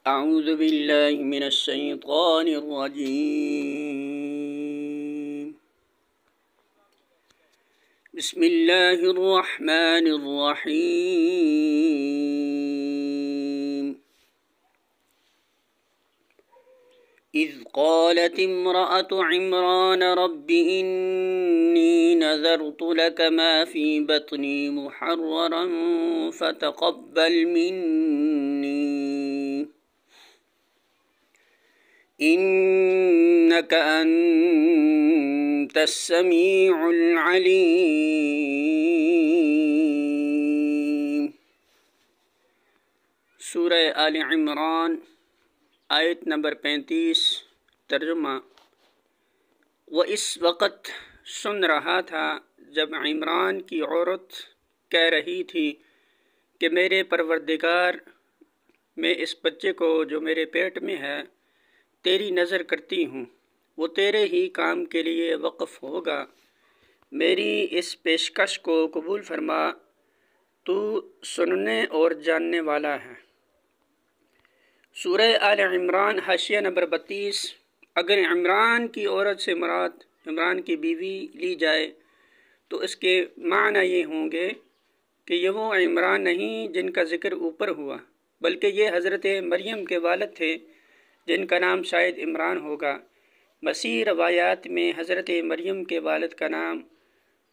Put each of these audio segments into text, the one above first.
اعوذ باللہ من الشیطان الرجیم بسم اللہ الرحمن الرحیم اذ قالت امرأة عمران رب انی نذرت لك ما في بطني محررا فتقبل مني إنك أنت السميع العليم۔ سورہ آل عمران آیت نمبر 35۔ ترجمہ: وہ اس وقت سن رہا تھا جب عمران کی عورت کہہ رہی تھی کہ میرے پروردگار، میں اس بچے کو جو میرے پیٹ میں ہے تیری نظر کرتی ہوں، وہ تیرے ہی کام کے لیے وقف ہوگا، میری اس پیشکش کو قبول فرما، تو سننے اور جاننے والا ہے۔ سورہ آل عمران حاشیہ نمبر 32۔ اگر عمران کی عورت سے مراد عمران کی بیوی لی جائے تو اس کے معنی یہ ہوں گے کہ یہ وہ عمران نہیں جن کا ذکر اوپر ہوا، بلکہ یہ حضرت مریم کے والد تھے جن کا نام شاید عمران ہوگا۔ مسیح روایات میں حضرت مریم کے والد کا نام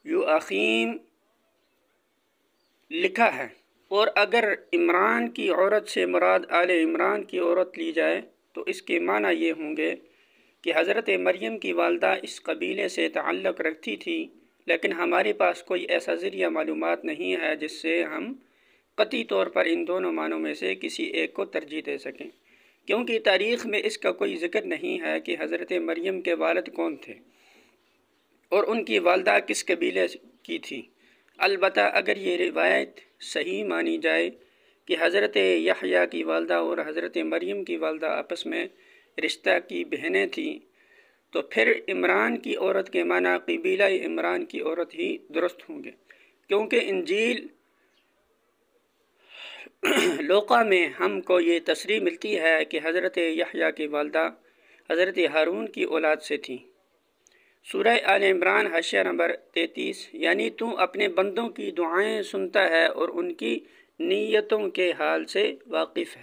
یواخیم لکھا ہے، اور اگر عمران کی عورت سے مراد آل عمران کی عورت لی جائے تو اس کے معنی یہ ہوں گے کہ حضرت مریم کی والدہ اس قبیلے سے تعلق رکھتی تھی، لیکن ہمارے پاس کوئی ایسا ذریعہ معلومات نہیں ہے جس سے ہم قطعی طور پر ان دونوں معنوں میں سے کسی ایک کو ترجیح دے سکیں، کیونکہ تاریخ میں اس کا کوئی ذکر نہیں ہے کہ حضرت مریم کے والد کون تھے اور ان کی والدہ کس قبیلے کی تھی۔ البتہ اگر یہ روایت صحیح مانی جائے کہ حضرت یحییٰ کی والدہ اور حضرت مریم کی والدہ آپس میں رشتہ کی بہنیں تھیں تو پھر عمران کی عورت کے معنی قبیلہ عمران کی عورت ہی درست ہوں گے، کیونکہ انجیل لوقا میں ہم کو یہ تصریح ملتی ہے کہ حضرت یحییٰ کی والدہ حضرت ہارون کی اولاد سے تھیں۔ سورہ آل عمران حاشیہ نمبر 33۔ یعنی تو اپنے بندوں کی دعائیں سنتا ہے اور ان کی نیتوں کے حال سے واقف ہے۔